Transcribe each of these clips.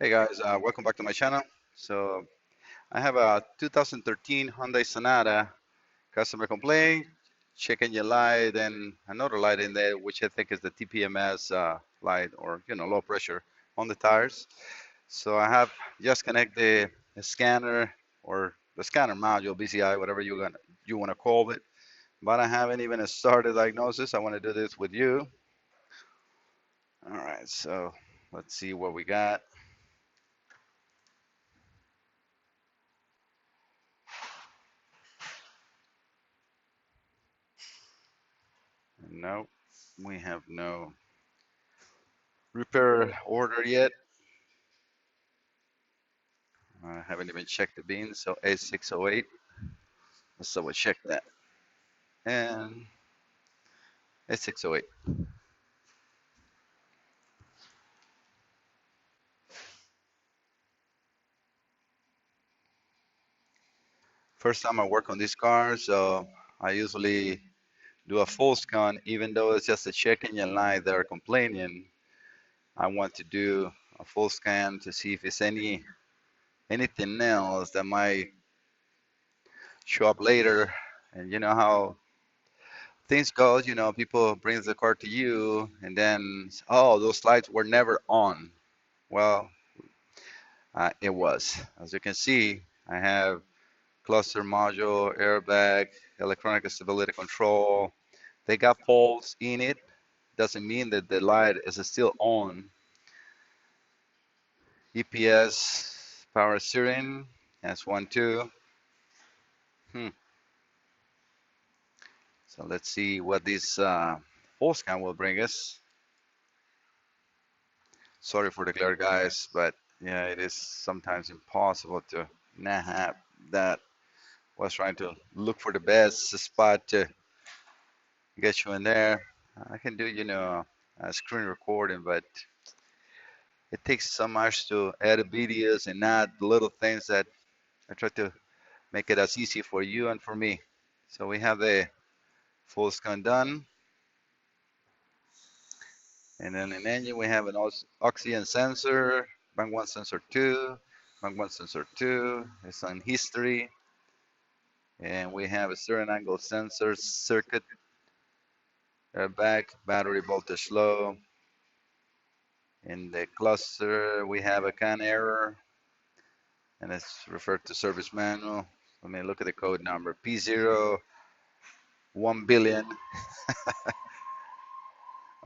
Hey guys, welcome back to my channel. So I have a 2013 Hyundai Sonata customer complaint, check engine light, and another light in there, which I think is the TPMS light or low pressure on the tires. So I have just connect the scanner or the scanner module, BCI, whatever you want to call it. But I haven't even started diagnosis. I want to do this with you. All right, so let's see what we got. No, we have no repair order yet. I haven't even checked the bin, so A608. So we'll check that. And A608. First time I work on this car, so I usually do a full scan, even though it's just a check engine light they're complaining. I want to do a full scan to see if it's anything else that might show up later. And you know how things go, people brings the car to you and then, oh, those lights were never on. Well, it was. As you can see, I have cluster module, airbag, electronic stability control. They got faults in it. Doesn't mean that the light is still on. EPS, power steering, S1, 2. Hmm. So let's see what this full scan will bring us. Sorry for the glare, guys, but yeah, it is sometimes impossible to not have that. Was trying to look for the best spot to get you in there. I can do, a screen recording, but it takes so much to edit videos and add little things that I try to make it as easy for you and for me. So we have the full scan done. And then in engine, we have an oxygen sensor, bank 1 sensor 2, bank 1 sensor 2, it's on history. And we have a steering angle sensor, circuit, airbag, battery voltage low. In the cluster, we have a CAN error, and it's referred to service manual. Let me look at the code number, P0140.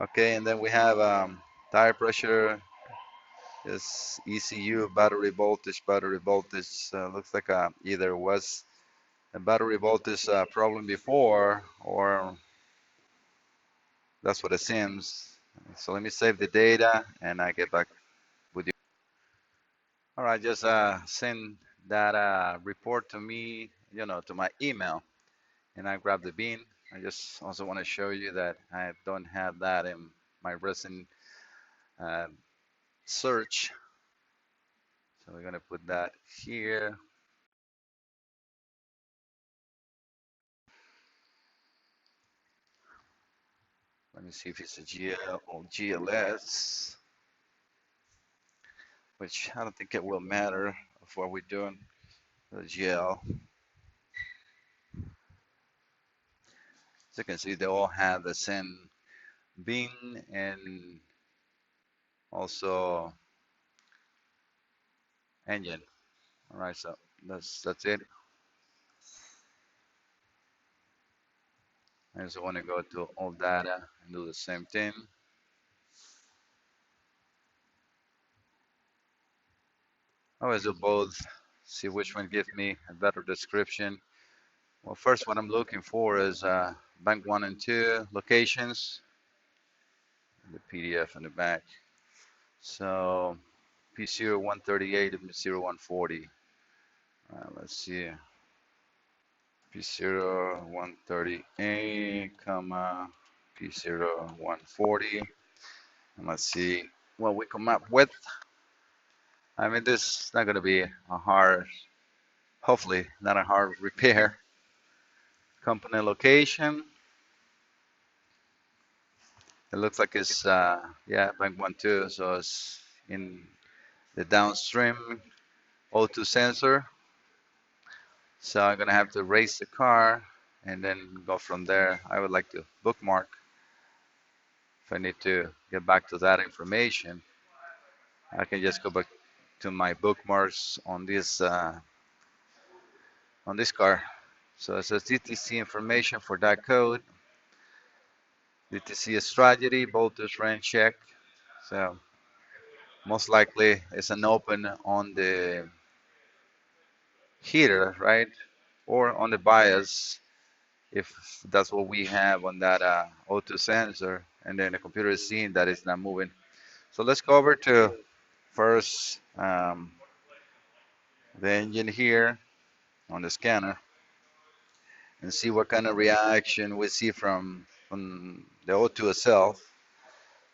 Okay, and then we have tire pressure, is ECU, battery voltage. Looks like either was a battery voltage problem before, or that's what it seems. So let me save the data, and I get back with you. All right, just send that report to me, to my email, and I grab the bin. I just also want to show you that I don't have that in my recent uh, search. So we're gonna put that here. Let me see if it's a GL or GLS, which I don't think it will matter of what we're doing. The GL. As you can see, they all have the same bin and also engine. All right, so that's it. I just want to go to all data and do the same thing. I always do both, see which one gives me a better description. Well, first, what I'm looking for is bank 1 and 2 locations, the PDF in the back. So P0138 and P0140. Let's see, P0138, comma, P0140. And let's see what we come up with. I mean, this is not going to be a hard, hopefully, not a hard repair. Company location. It looks like it's, yeah, bank 1 2, so it's in the downstream O2 sensor. So I'm gonna have to race the car and then go from there. I would like to bookmark if I need to get back to that information. I can just go back to my bookmarks on this car. So it says DTC information for that code. DTC strategy, voltage range check. So most likely it's an open on the heater, right? Or on the bias if that's what we have on that O2 sensor. And then the computer is seeing that it's not moving. So let's go over to first the engine here on the scanner and see what kind of reaction we see from the O2 itself.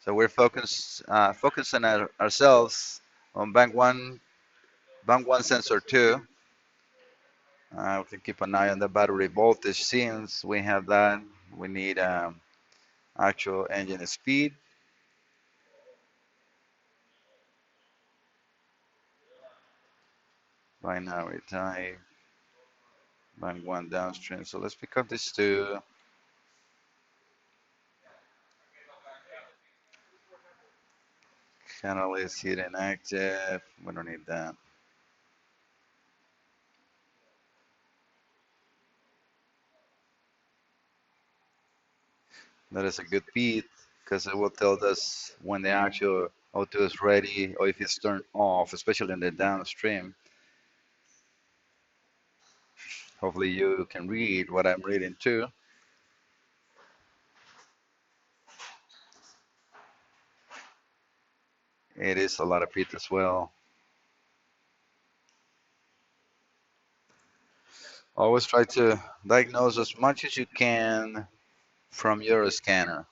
So we're focusing ourselves on bank one sensor two. We can keep an eye on the battery voltage since we have that. We need actual engine speed, binary type, bank one downstream. So let's pick up these two. Catalyst hidden active. We don't need that. That is a good beat because it will tell us when the actual auto is ready or if it's turned off, especially in the downstream. Hopefully you can read what I'm reading too. It is a lot of beat as well. Always try to diagnose as much as you can from your scanner.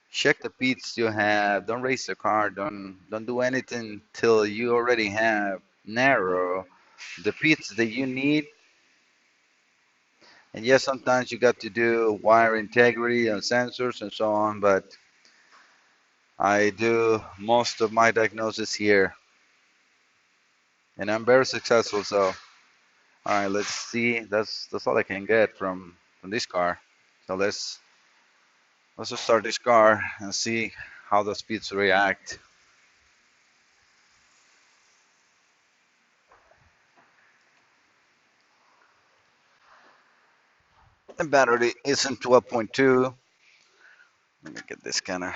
Check the beats you have. Don't race the car. Don't do anything till you already have narrow the beats that you need. And yes, sometimes you got to do wire integrity and sensors and so on, but I do most of my diagnosis here, and I'm very successful. So, all right, let's see. That's all I can get from this car. So let's just start this car and see how the speeds react. The battery isn't 12.2. Let me get this kind of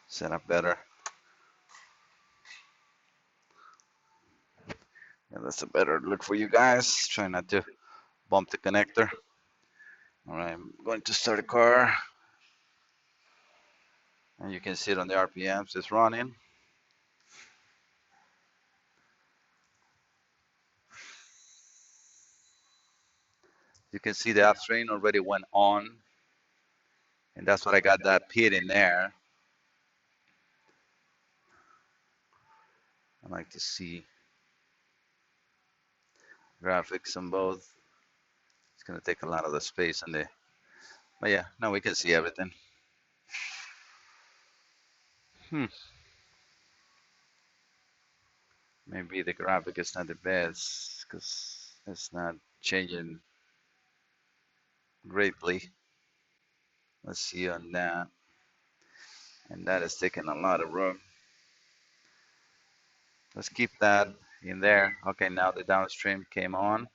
set up better. Yeah, that's a better look for you guys. Try not to bump the connector. All right, I'm going to start the car, and you can see it on the RPMs. It's running. You can see the upstream already went on, and that's what I got that pit in there. I like to see graphics on both. It's gonna take a lot of the space in there. But yeah, now we can see everything. Hmm. Maybe the graphic is not the best because it's not changing greatly. Let's see on that. And that is taking a lot of room. Let's keep that in there. Okay, now the downstream came on,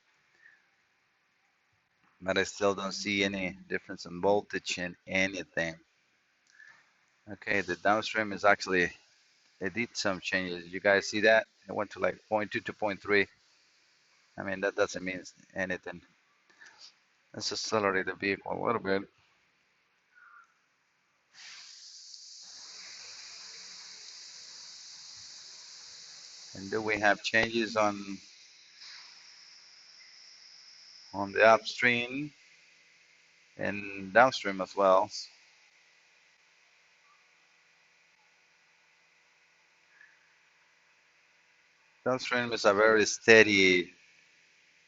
but I still don't see any difference in voltage in anything. Okay, the downstream is actually, they did some changes. You guys see that? It went to like zero point 0.2 to zero point 0.3. I mean, that doesn't mean anything. Let's accelerate the vehicle a little bit. And do we have changes on the upstream and downstream as well? Downstream is a very steady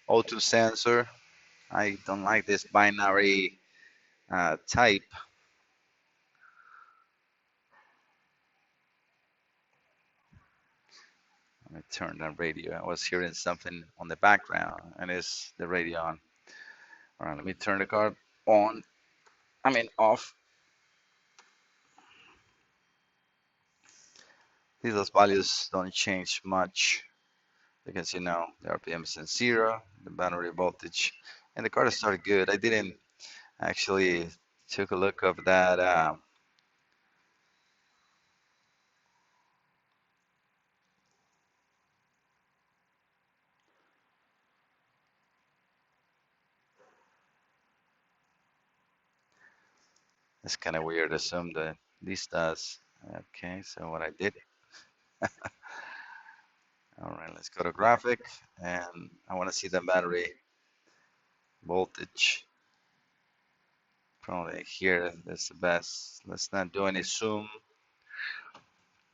O2 sensor. I don't like this binary type. Let me turn that radio. I was hearing something on the background, and it's the radio on. All right, let me turn the car on. I mean off. These values don't change much because the RPM is in zero, the battery voltage, and the car started good. I didn't actually took a look of that. It's kind of weird. Assume that this does. Okay, so what I did. All right, let's go to graphic, and I want to see the battery voltage. Probably here, that's the best. Let's not do any zoom.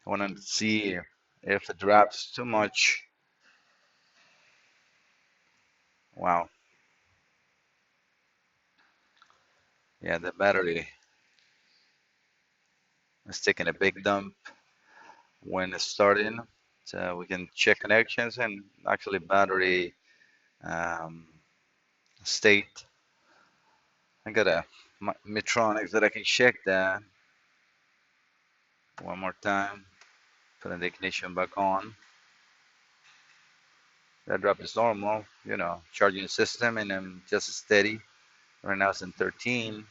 I want to see if it drops too much. Wow, yeah, the battery is taking a big dump when it's starting. So we can check connections and actually battery um, state. I got a Metronics that I can check that one more time. Putting the ignition back on. That drop is normal, charging system, and I'm just steady. Right now it's in 13.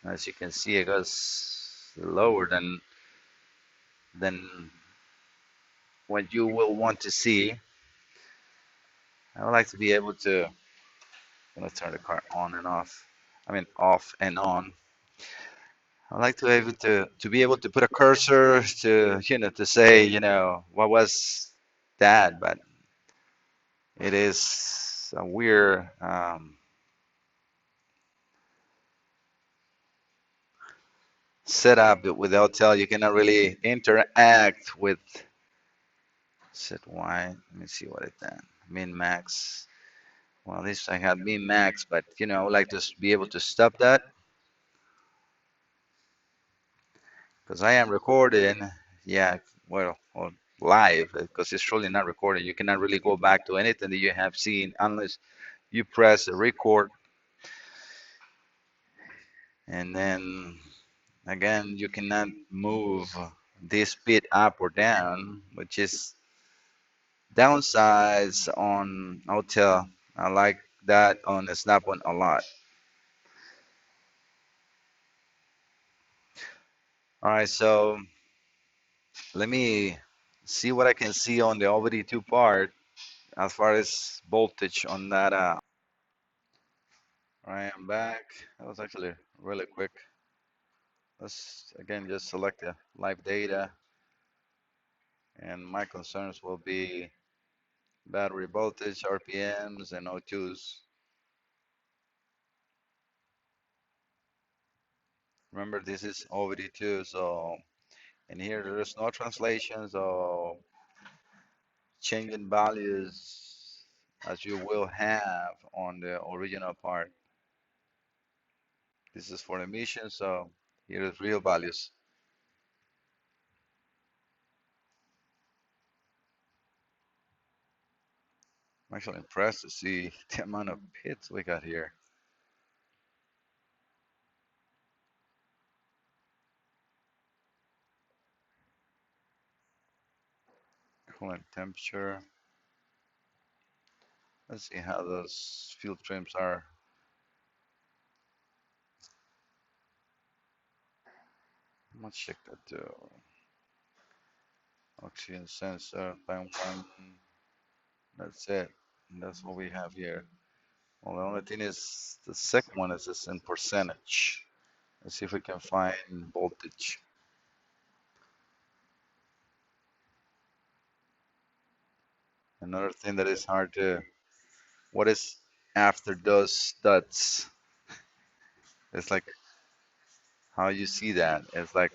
As you can see, it goes lower than what you will want to see. I would like to be able to, turn the car on and off. I mean, off and on. I like to be able to be able to put a cursor to, to say, what was that, but it is a weird setup without tell. You cannot really interact with set Y. Let me see what it done. Min max. Well, at least I have min max, but I would like to be able to stop that because I am recording. Yeah, well, live because it's really not recording. You cannot really go back to anything that you have seen unless you press record, and then again you cannot move this bit up or down, which is downsides on hotel. I like that on a Snap-on a lot. All right, so let me see what I can see on the OBD2 part as far as voltage on that. All right, I'm back. That was actually really quick. Let's again just select the live data, and my concerns will be battery voltage, RPMs, and O2s. Remember, this is OBD2, so in here there is no translation, so changing values as you will have on the original part. This is for emission, so here is real values. I'm actually impressed to see the amount of pits we got here. Coolant temperature. Let's see how those fuel trims are. Let's check that too. Oxygen sensor, bang one. That's it. And that's what we have here. Well, the only thing is the second one is just in percentage. Let's see if we can find voltage. Another thing that is hard to, what is after those dots? It's like how you see that. It's like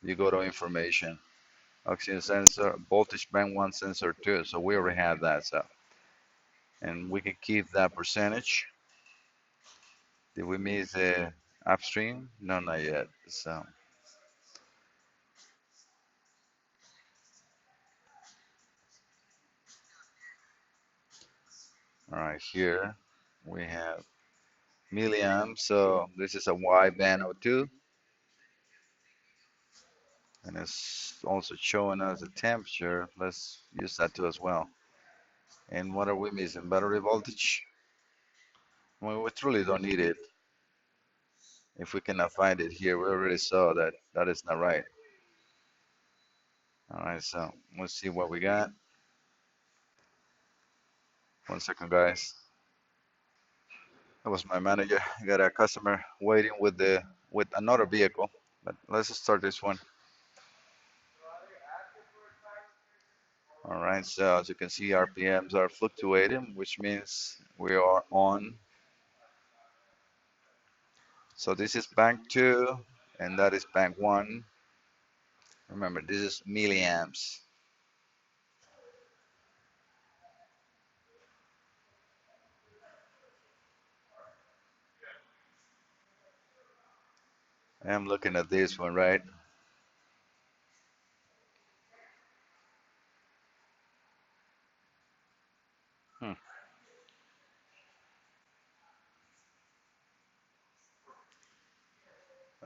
you go to information, oxygen sensor, voltage band one sensor two. So we already have that. So, and we can keep that percentage. Did we miss the upstream? No, not yet. So All right, here we have milliamps. So this is a wide band O2, and it's also showing us the temperature. Let's use that too as well. And what are we missing? Battery voltage. Well, we truly don't need it. If we cannot find it here, we already saw that that is not right. All right, so let's see what we got. 1 second, guys. That was my manager. I got a customer waiting with another vehicle, but let's start this one. All right, so as you can see, RPMs are fluctuating, which means we are on. So this is bank two, and that is bank one. Remember, this is milliamps. I'm looking at this one, right? Hmm.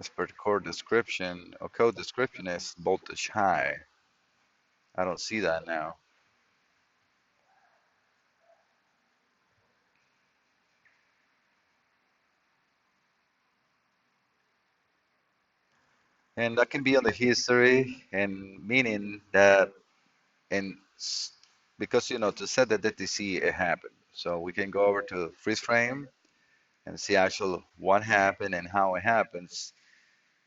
As per the core description, or code description is voltage high. I don't see that now. And that can be on the history, and meaning that, and because to set the DTC, it happened. So we can go over to freeze frame and see actual what happened and how it happens.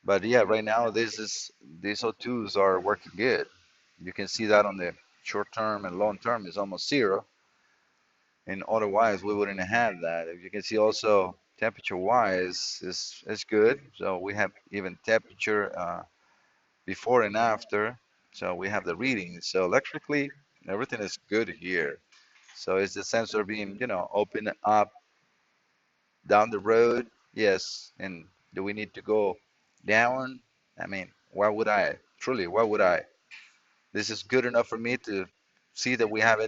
But yeah, right now these O2s are working good. You can see that on the short term and long term is almost zero, and otherwise we wouldn't have that. If you can see also temperature wise is good. So we have even temperature before and after. So we have the readings. So electrically everything is good here. So is the sensor being open up down the road? Yes. And do we need to go down? I mean, why would I? Truly, why would I? This is good enough for me to see that we have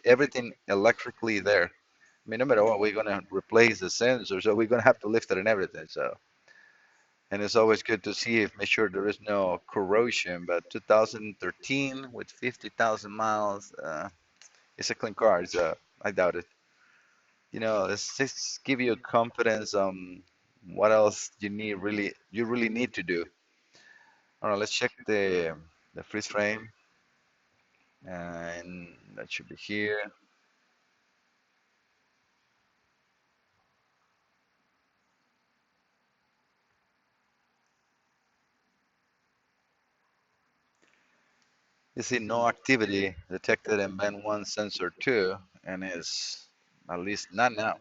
everything electrically there. I mean, no matter what, we're gonna replace the sensor, so we're gonna have to lift it and everything. So, and it's always good to see if make sure there is no corrosion. But 2013 with 50,000 miles, it's a clean car. So I doubt it. Let's just give you confidence on what else you really need to do. All right, let's check the freeze frame, and that should be here. You see no activity detected in band 1 sensor 2, and is at least not now.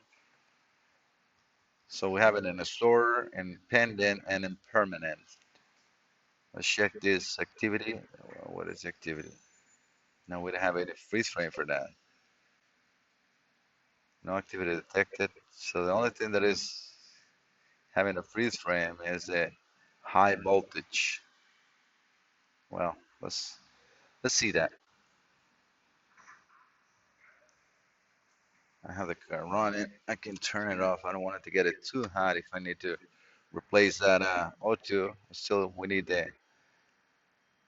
So we have it in a store, in pending, and in permanent. Let's check this activity. What is activity? No, we don't have any freeze frame for that. No activity detected. So the only thing that is having a freeze frame is a high voltage. Well, let's see that. I have the car running. I can turn it off. I don't want it to get it too hot if I need to replace that O2. Still, we need the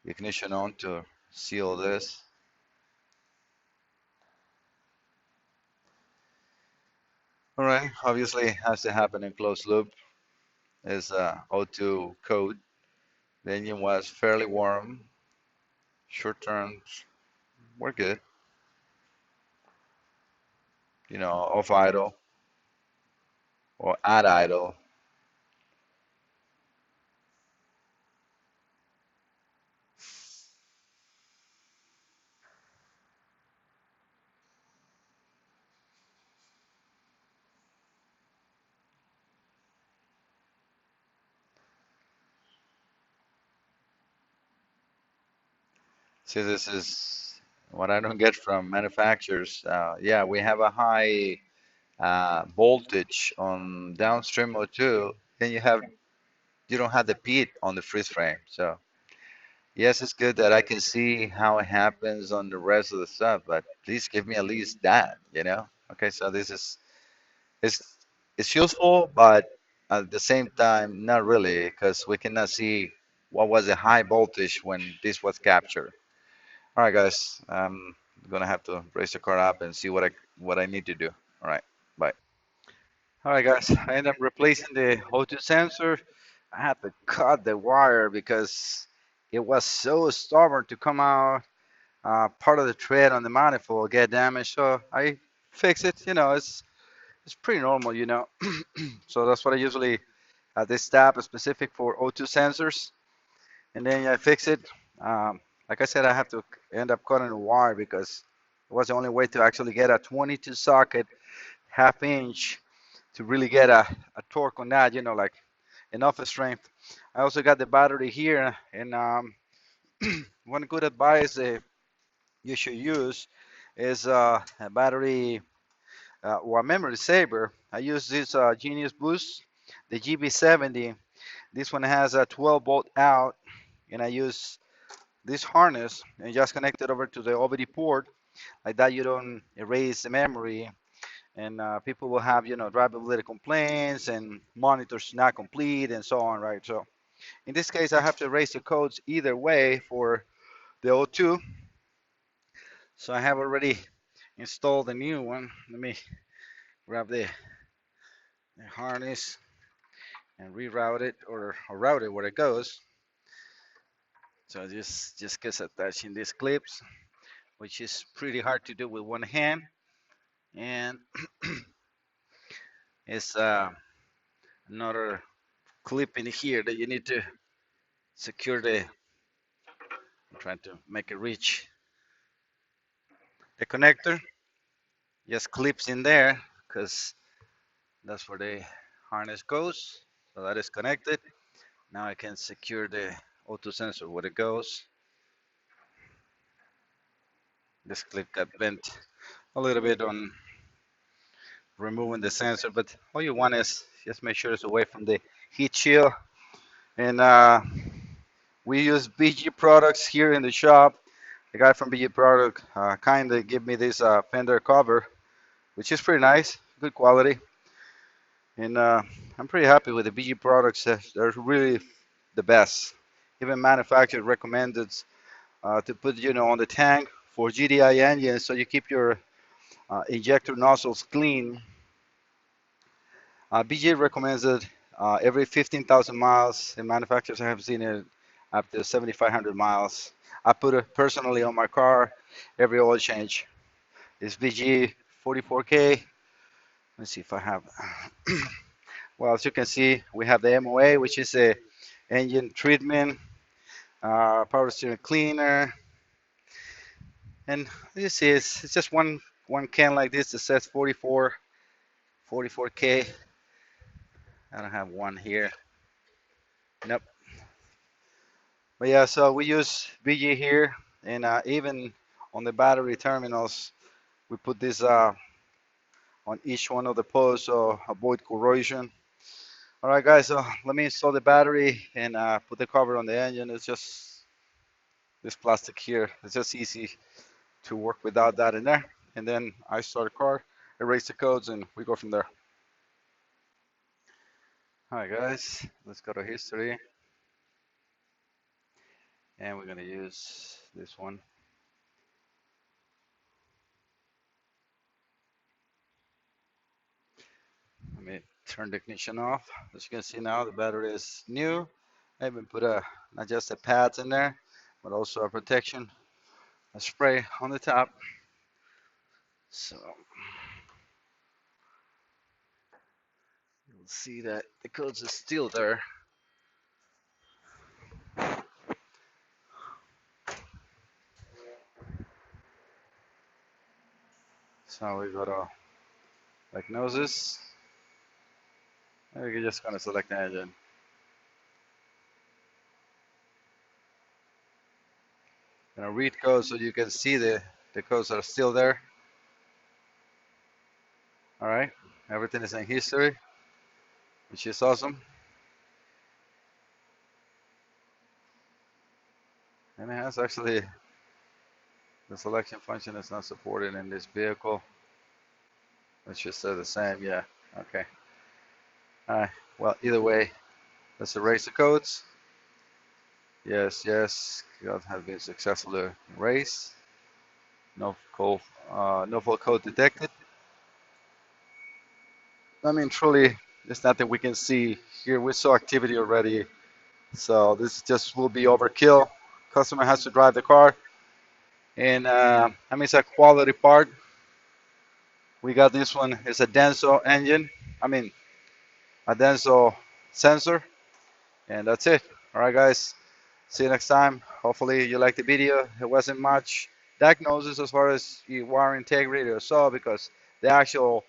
ignition on to seal this. All right, obviously it has to happen in closed loop. Is O2 code. The engine was fairly warm. Short terms were good. Off idle or at idle. See, this is what I don't get from manufacturers. Yeah, we have a high voltage on downstream O2, then you don't have the peak on the freeze frame. So yes, it's good that I can see how it happens on the rest of the stuff, but please give me at least that. Okay, so this is it's it's useful, but at the same time, not really, because we cannot see what was the high voltage when this was captured. All right, guys, I'm gonna have to raise the car up and see what I need to do. All right, bye. All right, guys, I ended up replacing the O2 sensor. I had to cut the wire because it was so stubborn to come out. Part of the thread on the manifold get damaged, so I fix it. It's pretty normal. So that's what I usually this tab is specific for O2 sensors, and then I fix it. Um, like I said, I have to end up cutting the wire because it was the only way to actually get a 22 socket half inch to really get a torque on that. Like enough strength. I also got the battery here, and one good advice you should use is a battery or a memory saver. I use this Genius Boost, the GB70. This one has a 12-volt out, and I use this harness and just connect it over to the OBD port. Like that, you don't erase the memory, and people will have, drivability complaints and monitors not complete and so on, right? So in this case, I have to erase the codes either way for the O2. So I have already installed a new one. Let me grab the harness and reroute it or route it where it goes. So just gets attaching these clips, which is pretty hard to do with one hand, and it's another clip in here that you need to secure I'm trying to make it reach the connector. Just clips in there because that's where the harness goes. So that is connected. Now I can secure the O2 sensor where it goes. This clip got bent a little bit on removing the sensor, but all you want is just make sure it's away from the heat shield. And we use BG products here in the shop. The guy from BG product kind of gave me this fender cover, which is pretty nice, good quality. And I'm pretty happy with the BG products. They're really the best. Even manufacturer recommended to put on the tank for GDI engines, so you keep your injector nozzles clean. BG recommends it every 15,000 miles, and manufacturers have seen it up to 7,500 miles. I put it personally on my car every oil change. It's BG 44K. Let's see if I have. Well, as you can see, we have the MOA, which is a engine treatment, power steering cleaner, and this is it's just one can like this that says 44K. I don't have one here. Nope. But yeah, so we use BG here, and even on the battery terminals, we put this on each one of the posts so avoid corrosion. All right, guys, so let me install the battery and put the cover on the engine. It's just this plastic here. It's just easy to work without that in there. And then I start the car, erase the codes, and we go from there. All right, guys, let's go to history, and we're gonna use this one. Let me turn the ignition off. As you can see now, the battery is new. I even put not just the pads in there, but also a protection, a spray on the top. So you'll see that the codes are still there. So we go to diagnosis. And we're just gonna select the engine. Gonna read codes so you can see the codes are still there. All right, everything is in history, which is awesome. And it has actually the selection function is not supported in this vehicle. Let's just say the same. Yeah. Okay. All right. Well, either way, let's erase the codes. Yes, yes. Code has been successfully erased. No code, no fault code detected. I mean, truly, there's nothing we can see here. We saw activity already, so this just will be overkill. Customer has to drive the car, and I mean, it's a quality part. We got this one. It's a Denso engine. I mean, a Denso sensor, and that's it. All right, guys. See you next time. Hopefully, you liked the video. It wasn't much diagnosis as far as the wire integrity or so, because the actual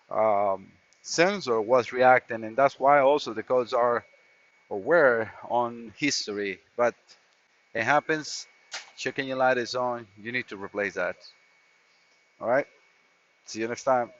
um, sensor was reacting, and that's why also the codes are aware on history. But it happens. Checking your light is on. You need to replace that. All right. See you next time.